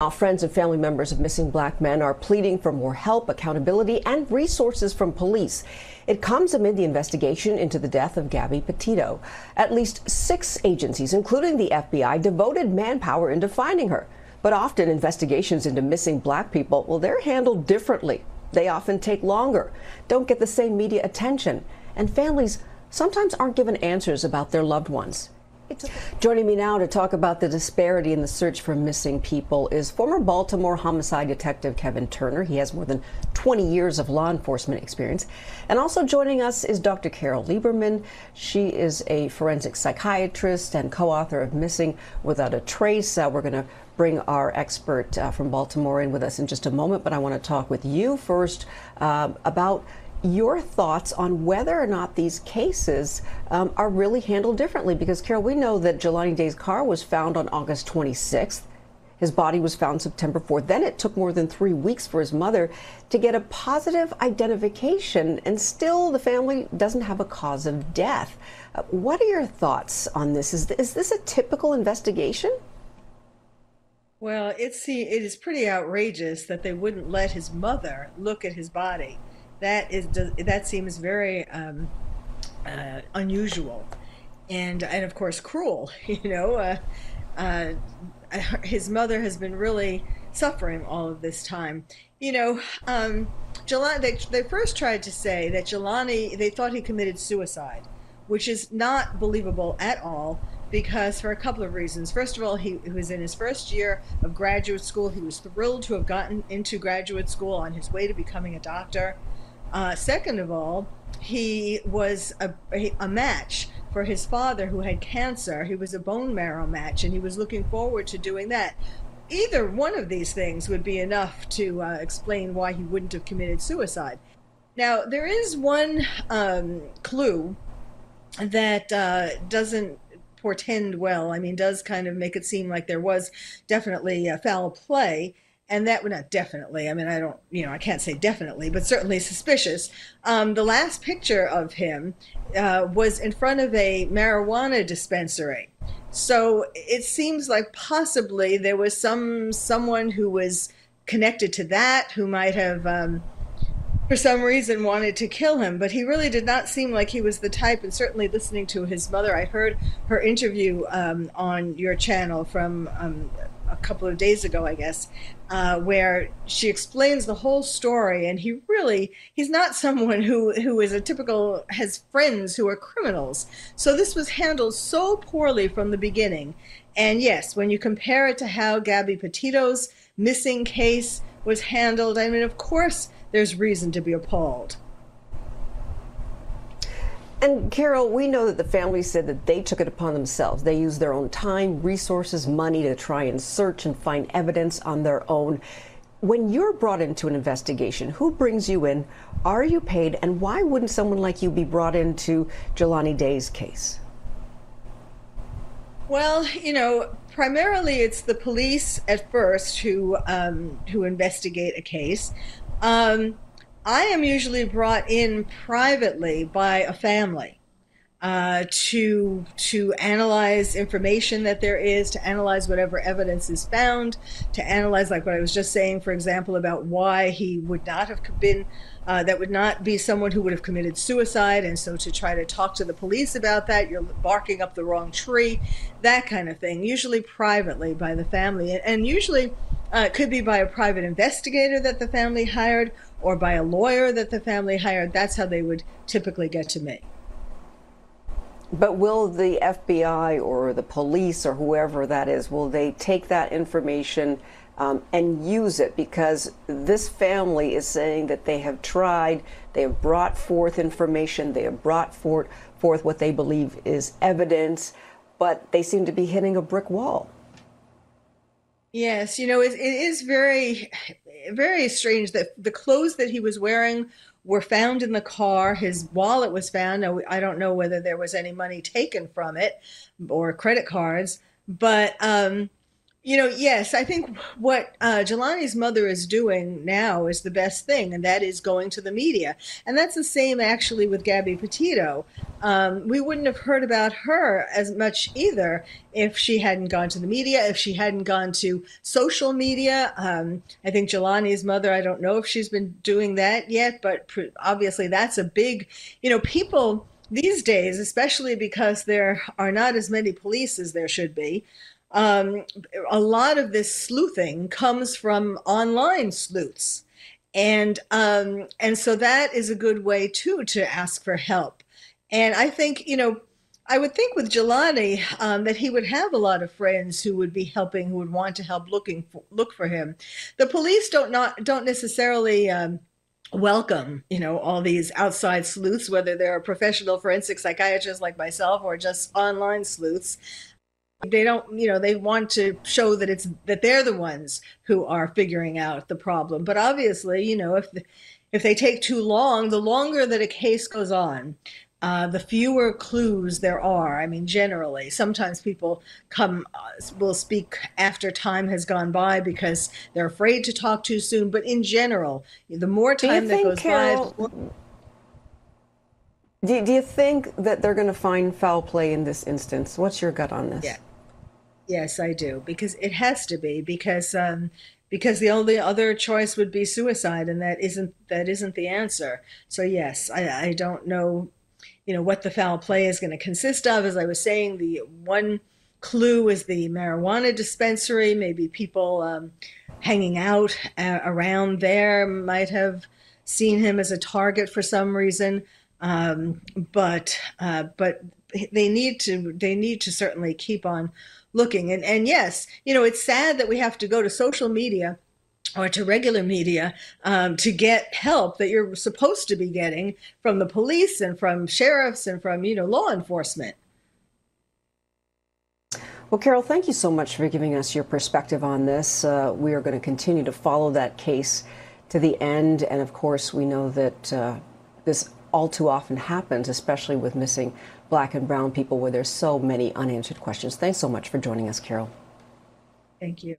Now, friends and family members of missing black men are pleading for more help, accountability, and resources from police. It comes amid the investigation into the death of Gabby Petito. At least 6 agencies, including the FBI, devoted manpower into finding her. But often investigations into missing black people, well, they're handled differently. They often take longer, don't get the same media attention, and families sometimes aren't given answers about their loved ones. Joining me now to talk about the disparity in the search for missing people is former Baltimore homicide detective Kevin Turner. He has more than 20 years of law enforcement experience. And also joining us is Dr. Carole Lieberman. She is a forensic psychiatrist and co-author of Missing Without a Trace. We're going to bring our expert from Baltimore in with us in just a moment, but I want to talk with you first about your thoughts on whether or not these cases are really handled differently. Because, Carole, we know that Jelani Day's car was found on August 26th. His body was found September 4th. Then it took more than 3 weeks for his mother to get a positive identification, and still the family doesn't have a cause of death. What are your thoughts on this? Is this a typical investigation? Well, it is pretty outrageous that they wouldn't let his mother look at his body. That seems very unusual, and of course cruel. His mother has been really suffering all of this time. Jelani. They first tried to say that Jelani. They thought he committed suicide, which is not believable at all. Because for a couple of reasons. First of all, he was in his first year of graduate school. He was thrilled to have gotten into graduate school on his way to becoming a doctor. Second of all, he was a match for his father who had cancer. He was a bone marrow match, and he was looking forward to doing that. Either one of these things would be enough to explain why he wouldn't have committed suicide. Now, there is one clue that doesn't portend well. I mean, does kind of make it seem like there was definitely foul play. And that would not definitely, I mean, I can't say definitely, but certainly suspicious. The last picture of him was in front of a marijuana dispensary. So it seems like possibly there was someone who was connected to that who might have, for some reason, wanted to kill him. But he really did not seem like he was the type, and certainly listening to his mother, I heard her interview on your channel from a couple of days ago, I guess, where she explains the whole story, and he's not someone who is has friends who are criminals. So this was handled so poorly from the beginning. And yes, when you compare it to how Gabby Petito's missing case was handled, I mean, of course, there's reason to be appalled. And Carole, we know that the family said that they took it upon themselves. They used their own time, resources, money to try and search and find evidence on their own. When you're brought into an investigation, who brings you in? Are you paid? And why wouldn't someone like you be brought into Jelani Day's case? Well, primarily it's the police at first who investigate a case. I am usually brought in privately by a family to analyze information that there is, to analyze whatever evidence is found, to analyze, like what I was just saying, for example, about why he would not have been, that would not be someone who would have committed suicide, and so to try to talk to the police about that, you're barking up the wrong tree, that kind of thing, usually privately by the family, and usually it could be by a private investigator that the family hired, or by a lawyer that the family hired. That's how they would typically get to me. But will the FBI or the police or whoever that is, will they take that information and use it? Because this family is saying that they have tried, they have brought forth information, they have brought forth what they believe is evidence, but they seem to be hitting a brick wall. Yes, it is very, very strange that the clothes that he was wearing were found in the car. His wallet was found. Now, I don't know whether there was any money taken from it or credit cards, but Yes, I think what Jelani's mother is doing now is the best thing, and that is going to the media. And that's the same actually with Gabby Petito. We wouldn't have heard about her as much either if she hadn't gone to the media, if she hadn't gone to social media. I think Jelani's mother, I don't know if she's been doing that yet, but obviously that's a big, people these days, especially because there are not as many police as there should be. um, a lot of this sleuthing comes from online sleuths, and so that is a good way too to ask for help. And I think I would think with Jelani that he would have a lot of friends who would be helping, who would want to help look for him. The police don't necessarily. Welcome, all these outside sleuths, whether they're professional forensic psychiatrists like myself or just online sleuths. They don't, they want to show that they're the ones who are figuring out the problem. But obviously, if they take too long, the longer that a case goes on, the fewer clues there are. I mean, generally, sometimes people will speak after time has gone by because they're afraid to talk too soon. But in general, the more time that goes Carole, by. Do you think that they're going to find foul play in this instance? What's your gut on this? Yeah. Yes, I do, because it has to be, because the only other choice would be suicide, and that isn't the answer. So yes, I don't know, what the foul play is going to consist of. As I was saying, the one clue is the marijuana dispensary. Maybe people hanging out around there might have seen him as a target for some reason. But they need to certainly keep on looking. And yes, it's sad that we have to go to social media or to regular media to get help that you're supposed to be getting from the police and from sheriffs and from law enforcement. Well, Carole, thank you so much for giving us your perspective on this. We are going to continue to follow that case to the end. And of course, we know that this all too often happens, especially with missing Black and brown people, where there's so many unanswered questions. Thanks so much for joining us, Carole. Thank you.